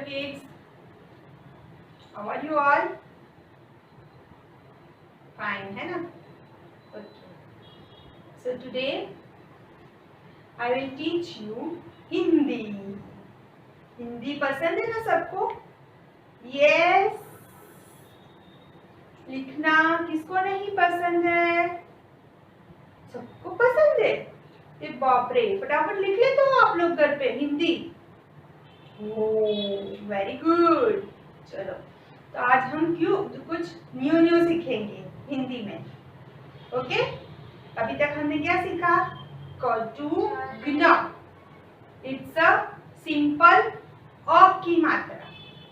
kids? How are you all? Fine, है ना? Okay. So today I will teach you Hindi. Hindi पसंद है ना सबको? Yes. लिखना किसको नहीं पसंद है? सबको पसंद है. ये बाप रे, फटाफट लिख लेते हो आप लोग घर पे हिंदी. Oh very good. चलो तो आज हम क्यों कुछ न्यू सीखेंगे हिंदी में. ओके अभी तक हमने क्या सीखा? क टू ग्न. इट्स अ सिंपल अ की मात्रा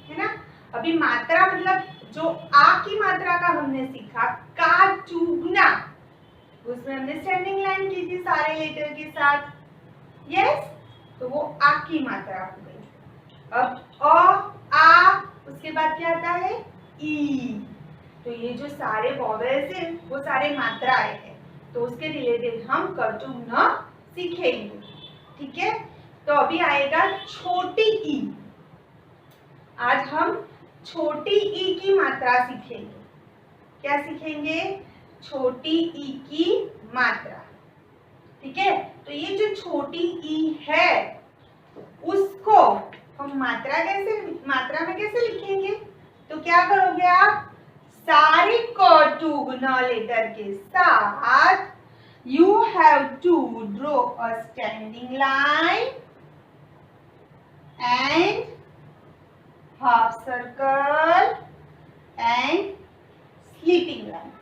है ना. अभी मात्रा मतलब जो आ की मात्रा का हमने सीखा का टू ग्न. उसमें हमने स्टैंडिंग लाइन की थी सारे लेटर के साथ. यस तो वो आ की मात्रा हो गई. अब अ आ उसके बाद क्या आता है? ई. तो ये जो सारे वॉवेल्स है वो सारे मात्राएं हैं. तो उसके रिलेटेड हम क टू ग्न सीखेंगे. ठीक है तो अभी आएगा छोटी ई. आज हम छोटी ई की मात्रा सीखेंगे. क्या सीखेंगे? छोटी ई की मात्रा. ठीक है तो ये जो छोटी ई है उसको हम मात्रा में कैसे लिखेंगे? तो क्या करोगे आप? सारे क टू ग्न लेटर के साथ you have to draw a standing line and half circle and sleeping line.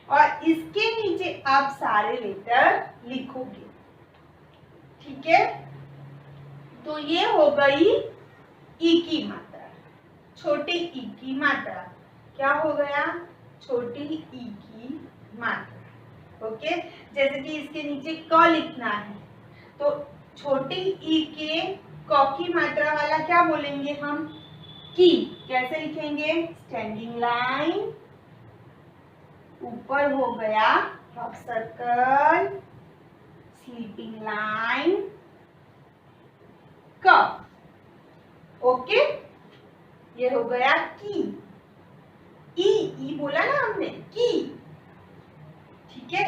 और इसके नीचे आप सारे लेटर लिखोगे. ठीक है तो ये हो गई ई की मात्रा. छोटी ई की मात्रा क्या हो गया? छोटी ई की मात्रा. ओके जैसे कि इसके नीचे क लिखना है तो छोटी ई के क की मात्रा वाला क्या बोलेंगे हम? की. कैसे लिखेंगे? स्टैंडिंग लाइन, ऊपर हो गया हाफ सर्कल, स्लीपिंग लाइन, क. ओके ये हो गया की. ई बोला ना हमने की. ठीक है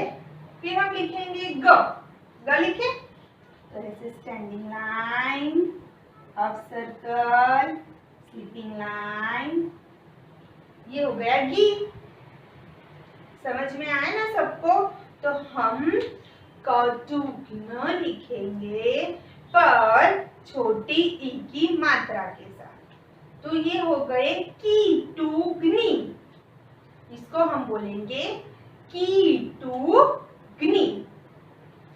फिर हम लिखेंगे ग लिखे तो ऐसे standing line, half circle, sleeping line. ये हो गया गी. समझ में आया ना सबको? तो हम क टू ग्न लिखेंगे पर छोटी ई की मात्रा के साथ. तो ये हो गए की टू ग्नी. इसको हम बोलेंगे की टू ग्नी.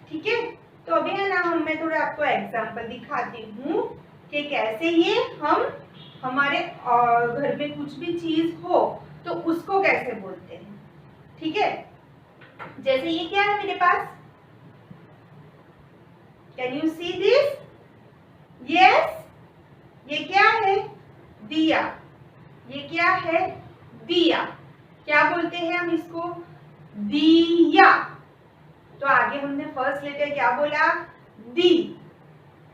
ठीक है तो अभी है ना मैं थोड़ा आपको एग्जांपल दिखाती हूँ कि कैसे ये हम हमारे घर में कुछ भी चीज हो तो उसको कैसे बोलते हैं. ठीक है जैसे ये क्या है मेरे पास? Can you see this? Yes ये क्या है? दिया. ये क्या है? दिया. क्या बोलते हैं हम इसको? दिया. तो आगे हमने फर्स्ट लेटर क्या बोला? दी.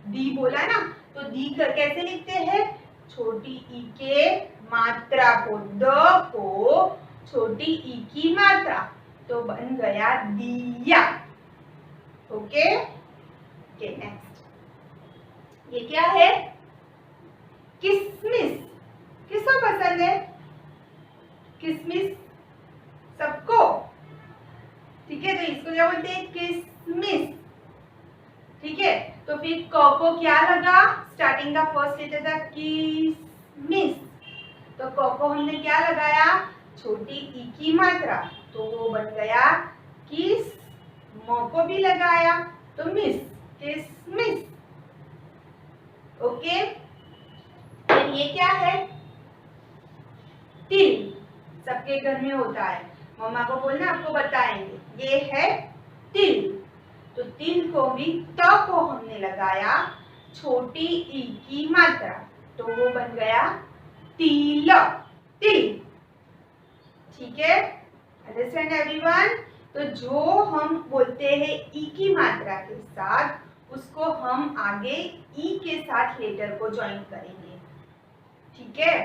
दी बोला ना तो दी कैसे लिखते हैं? छोटी ई के मात्रा को द को छोटी ई की मात्रा तो बन गया दिया. ओके नेक्स्ट ये क्या है? किसमिस. किसको पसंद है किसमिस? सबको. ठीक है तो इसको क्या बोलते हैं? किसमिस. ठीक है तो फिर क को क्या लगा? स्टार्टिंग का फर्स्ट लेटर था किसमिस. तो क को हमने क्या लगाया? छोटी ई की मात्रा तो वो बन गया किस. म को भी लगाया तो मिस. किसमिस. ओके फिर ये क्या है? तिल. सबके घर में होता है. मम्मा को बोलना आपको बताएंगे. ये है तिल. तो तिल को भी त को हमने लगाया छोटी ई की मात्रा तो वो बन गया तिल. तिल. ठीक है अंडरस्टैंड एवरीवन? तो जो हम बोलते हैं ई की मात्रा के साथ उसको हम आगे ई के साथ लेटर को ज्वाइन करेंगे. ठीक है,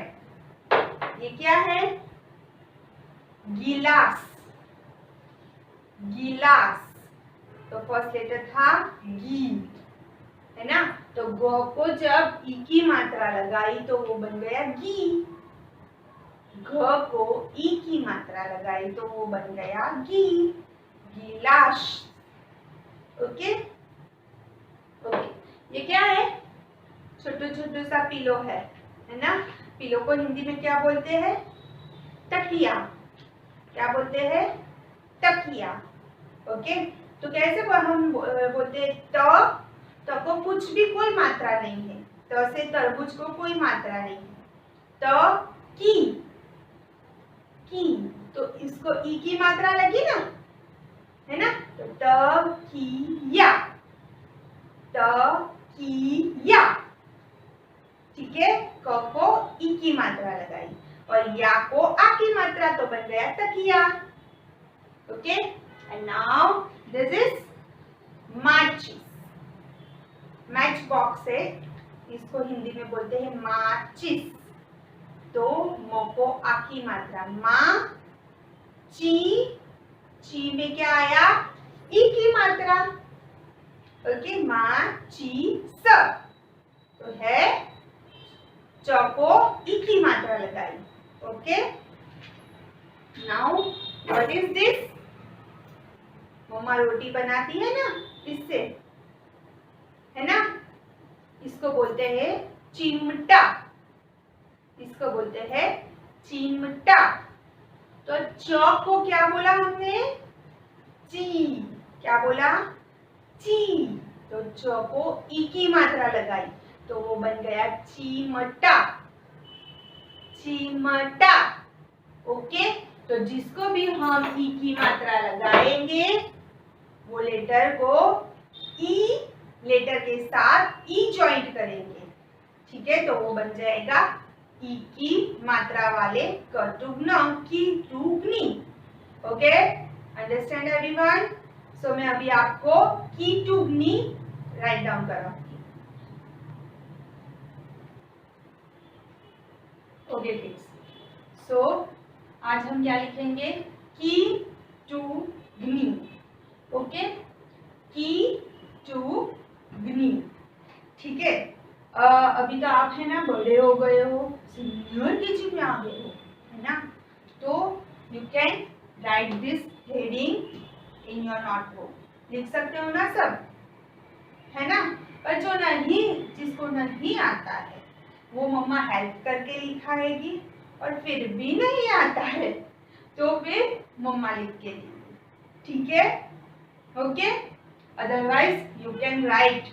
ये क्या है? गिलास, गिलास। तो फर्स्ट लेटर था गी, है ना। तो ग को जब ई की मात्रा लगाई तो वो बन गया गी। घ को ई की मात्रा लगाई तो वो बन गया गी, गिलास। ओके ओके, ये क्या है? छोटू छोटू सा पिलो है ना। पिलो को हिंदी में क्या बोलते हैं? तकिया। क्या बोलते हैं? तकिया। ओके, तो कैसे हम बोलते हैं? त को कुछ भी कोई मात्रा नहीं है। त से तरबूज को कोई मात्रा नहीं है। त की, तो इसको ई की मात्रा लगी ना, है ना। तो तकिया, तकिया। ठीक है, क को ई की मात्रा लगाई और या को आ की मात्रा तो बन गया तकिया। Okay, and now this is माचिस। मैच बॉक्स है, इसको हिंदी में बोलते हैं माचिस। तो म को आ की मात्रा मा, ची, ची में क्या आया? ई की मात्रा। ओके, मा ची स। तो है च को ई की मात्रा लगाई। Okay, now what is this? Mamma रोटी बनाती है ना, इससे, है ना। इसको बोलते हैं चिमटा, इसको बोलते हैं चिमटा। तो च को क्या बोला हमने? ची। क्या बोला? ची। तो च को ई की मात्रा लगाई तो वो बन गया चिमटा, चिमटा। ओके, तो जिसको भी हम ई की मात्रा लगाएंगे वो लेटर को ई लेटर के साथ ई ज्वाइंट करेंगे। ठीक है, तो वो बन जाएगा ई की मात्रा वाले कटुग्न की टुगनी। Okay, understand everyone? सो मैं अभी आपको की टुगनी राइट डाउन कराऊंगी। ओके किड्स, सो आज हम क्या लिखेंगे? की टुगनी। ओके, की टुगनी। ठीक है, अभी तो आप है ना बड़े हो गए हो, सीनियर केजी में आ गए हो, है ना। तो you can write this heading in your notebook. लिख सकते हो ना सब, है ना। पर जो नहीं, जिसको नहीं आता है वो मम्मा हेल्प करके लिखाएगी, और फिर भी नहीं आता है तो फिर मम्मा लिख के देगी। ठीक है, okay. Otherwise you can write.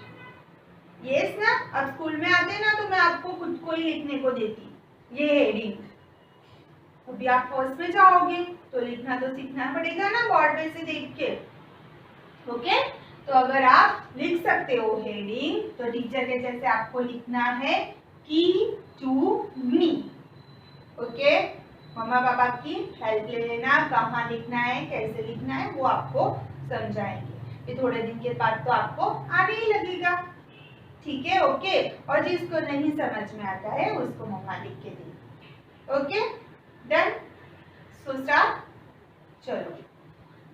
Yes ना, अब स्कूल में आते ना तो मैं आपको खुद को ही लिखने को देती ये हेडिंग। अभी आप फर्स्ट में जाओगे तो लिखना तो सीखना पड़ेगा ना बोर्ड में से देख के। ओके, तो अगर आप लिख सकते हो हेडिंग तो टीचर के जैसे आपको लिखना है की टू मी। ओके, मम्मा पापा की हेल्प ले लेना, कहाँ लिखना है, कैसे लिखना है वो आपको समझाएंगे। फिर थोड़े दिन के बाद तो आपको आने ही लगेगा। ठीक है, ओके। और जिसको नहीं समझ में आता है उसको मम्मा लिख के देगी। Okay, done. So start. चलो,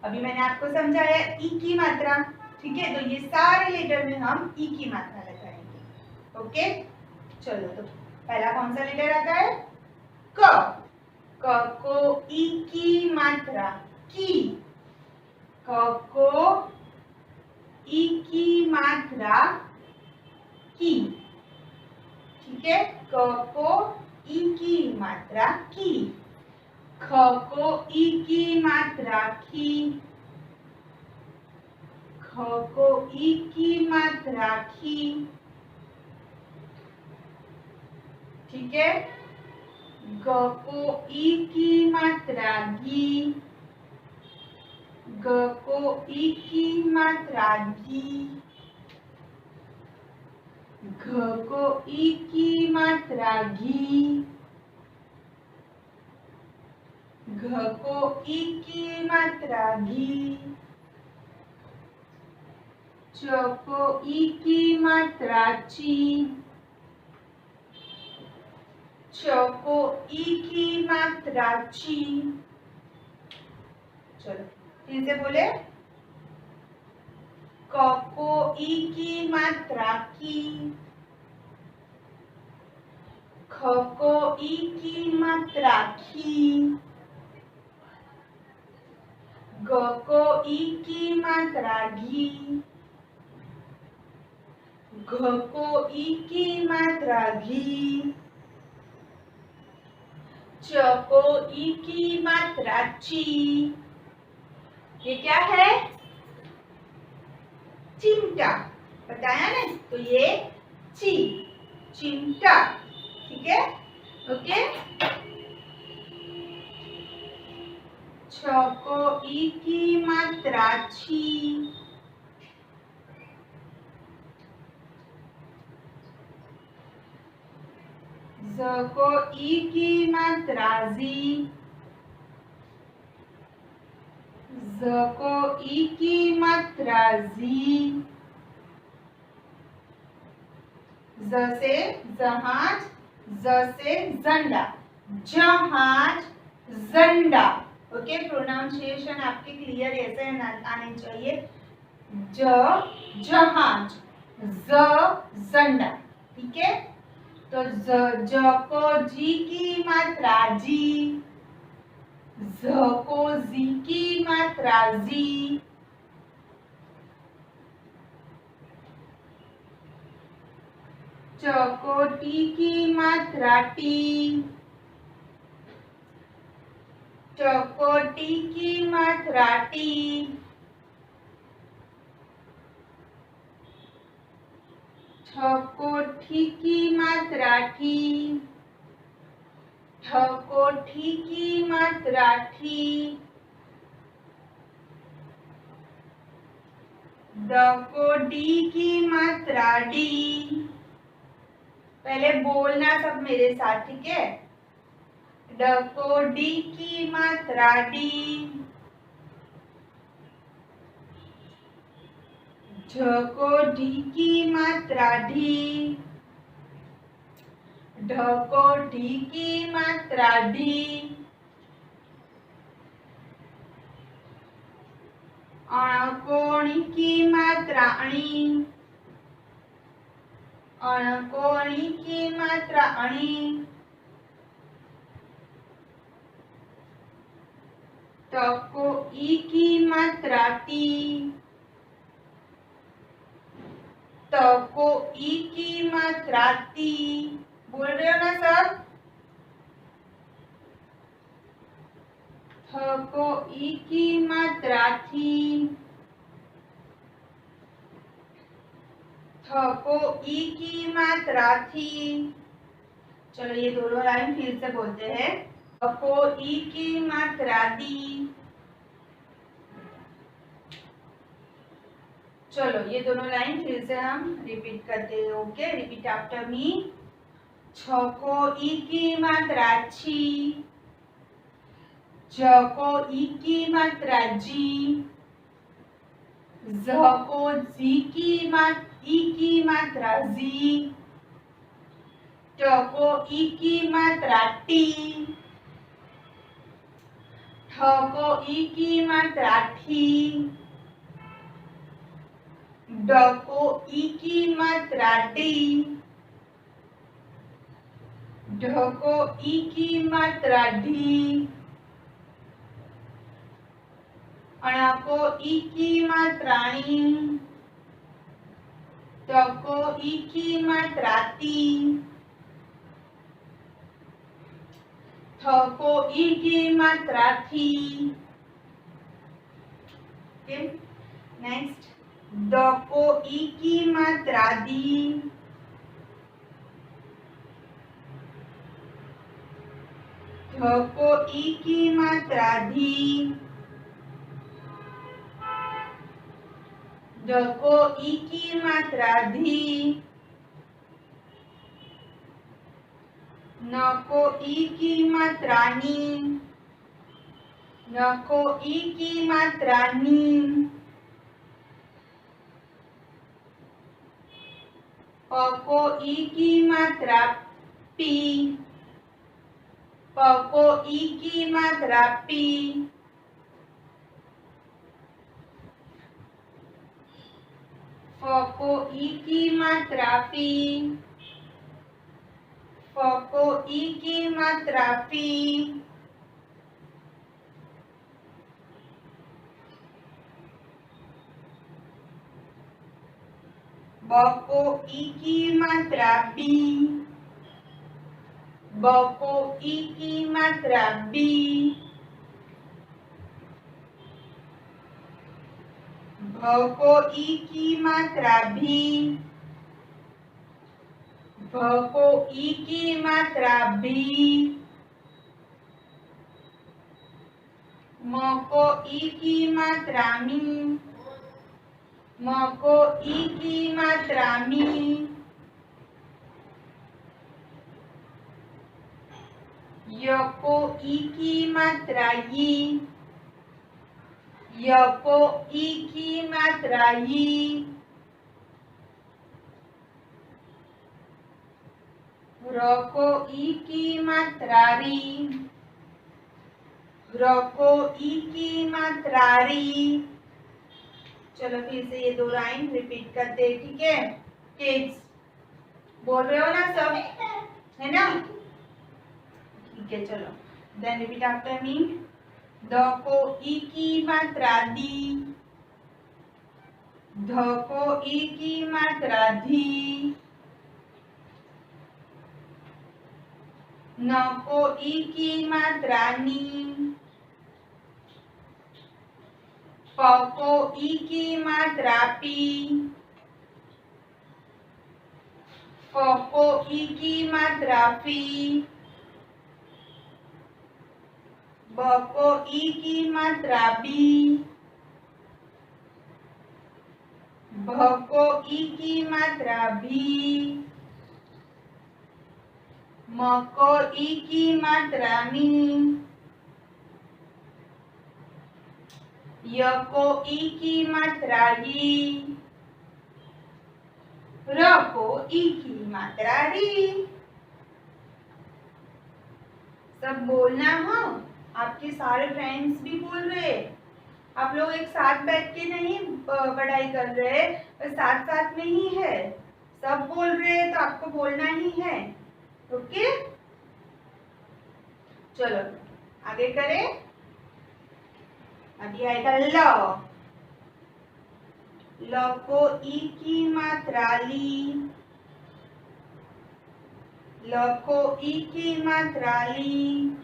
अभी मैंने आपको समझाया ई की मात्रा। ठीक है, तो ये सारे लेटर में हम ई की मात्रा लगाएंगे। ओके, चलो, तो पहला कौन सा लेटर आता है? क। क को ई की मात्रा की, क को ई की मात्रा की। ठीक है, क को ई की मात्रा की, ख को ई की मात्रा की, ख को ई की मात्रा की। ठीक है, ग को ई की मात्रा गी, ग को ई की मात्रा गी, घ को ई की मात्रा घी, घ को ई की मात्रा घी, च को ई की मात्रा ची, च को ई की मात्रा ची। चलो फिर से बोले, क को ई की मात्रा की, ख को ई की मात्रा खी, ग को ई की मात्रा घी, घ को ई की मात्रा घी, च को ई की मात्रा ची। ये क्या है? चिमटा। बताया ना, तो ये ची, चिमटा। ठीक है, ओके। छ को ई की मात्रा छी, ज को ई की मात्रा जी, ज को ई की मात्रा जी, ज से जहाज, ज से झंडा, जहाज झंडा। ओके, प्रोनाउंसिएशन आपके क्लियर ऐसे आने चाहिए। ज जहाज, ज झंडा। ठीक है, तो ज को जी की मात्रा जी, ज को जी की मात्रा जी, च को टी की मात्रा टी, ट को टी की मात्रा टी, ठ को ठी की मात्रा ठी, ठ को ठी की मात्रा ठी, ड को डी की मात्रा डी। पहले बोलना सब मेरे साथ, ठीक है। ड को डी की मात्रा डी, झ को ढी की मात्रा ढी, ढ को ढी की मात्रा ढी, अण को णी की मात्रा अणी, अण को णी की मात्रा अणी, त को ई की मात्रा ती, त को ई की मात्रा ती। बोल रहे हो ना सब? थ को ई की मात्रा थी, थ को ई की मात्रा थी। चलो ये दोनों लाइन फिर से बोलते हैं। थ को ई की मात्रा दी। चलो ये दोनों लाइन फिर से हम रिपीट करते हैं। ओके, रिपीट आफ्टर मी। छ को ई की मात्रा छी, ज को ई की मात्रा जी, ज को जी की ई की मात्रा जी, ट को ई की मात्रा टी, ठ को ई की मात्रा ठी, ड को ई की मात्रा डी, ढ को ई की मात्रा ढी, अण को ई की मात्रा णी, त को ई की मात्रा ती, थ को ई की मात्रा थी। नेक्स्ट, द को ई की मात्रा दी, ध को ई की मात्रा धी, ड को ई की मात्रा धी, न को ई की मात्रा नी, न को ई की मात्रा नी, प को ई की मात्रा पी, प को ई की मात्रा पी, फ को ई की मात्रा पी, फ को ई की मात्रा पी, ब को ई की मात्रा बी, ब को ई की मात्रा बी, भ को ई की मात्रा भी, भ को ई की मात्रा भी, म को ई की मात्रा मी, म को ई की मात्रा मी, य को ई की मात्रा ई, य को ई की मात्रा ई, र को ई की मात्रा री, र को ई की मात्रा री। चलो फिर से ये 2 लाइन रिपीट करते हैं, ठीक है किड्स? बोल रहे हो ना सब, है ना? ठीक है, चलो then repeat after me. The को ई की मात्रा दी, ध को ई की मात्रा धी, न को ई की मात्रा नी, प को ई की मात्रा पी, फ को ई की मात्रा फी, ब को ई की मात्रा बी, भ को ई की मात्रा भी, म को ई की मात्रा मी, य को ई की मात्रा ई, र को ई की मात्रा री। सब बोलना हो, आपके सारे फ्रेंड्स भी बोल रहे, आप लोग एक साथ बैठ के नहीं पढ़ाई कर रहे, साथ साथ में ही है, सब बोल रहे तो आपको बोलना ही है, ओके? चलो आगे करें। अभी आएगा ल, ल को ई की मात्रा ली, ल को ई की मात्रा ली,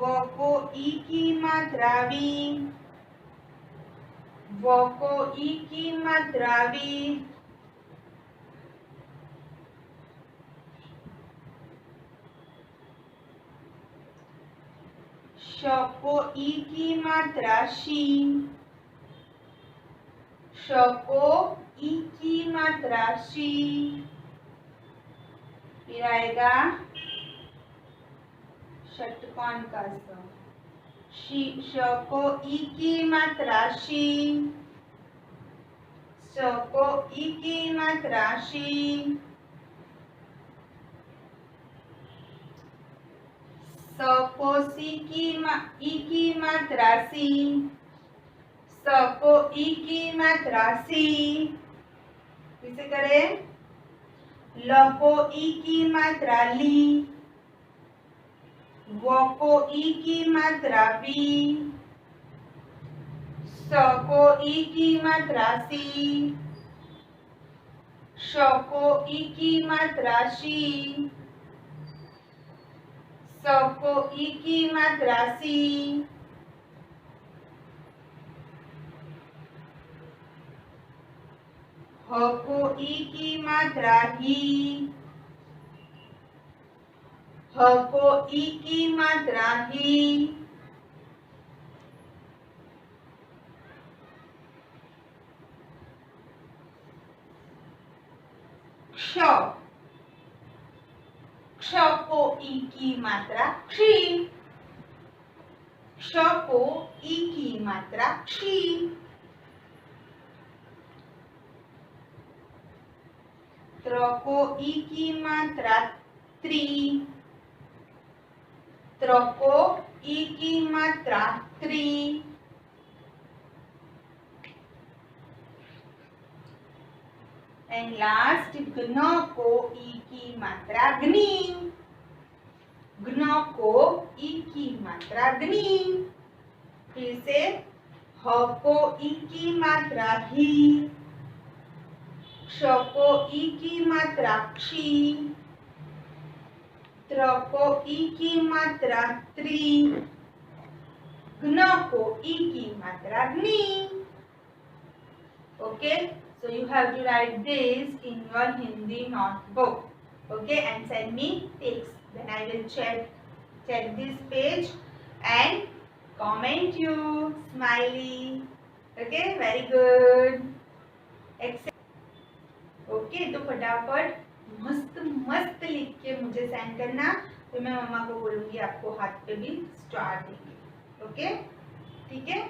व को ई की मात्रा वी, व को ई की मात्रा वी, श को ई की मात्रा शी, श को ई की मात्रा शी। फिर आएगा षटकोण का स, श को ई की मात्रा शी, स को ई की मात्रा शी, स को ई की मात्रा सी, स को ई की मात्रा सी। किसे करें? ल को ई की मात्रा ली, व को ई की मात्रा वी, स को ई की मात्रा सी, श को ई की मात्रा शी, स को ई की मात्रा सी, ह को ई की मात्रा ही, ह को ई की मात्रा ही, क्ष, क्ष को ई की मात्रा क्षी, क्ष को ई की मात्रा क्षी। त्र को ई की मात्रा त्री, त्र को ई की मात्रा त्री, एंड लास्ट घ्न को ई की मात्रा ग्नी, घ्न को ई की मात्रा ग्नी। फिर से ह को ई की मात्रा ही, क्ष को ई की मात्रा क्षी, त्र को ई की मात्रा त्री, घ्न को ई की मात्रा ग्नी। Okay, so you have to write this in your Hindi notebook. Okay, and send me pics. Then I will check this page and comment you smiley. Okay, very good. Okay, तो फटाफट मस्त मस्त लिख के मुझे सेंड करना, तो मैं मम्मा को बोलूंगी आपको हाथ पे भी स्टार देंगे। ओके, ठीक है।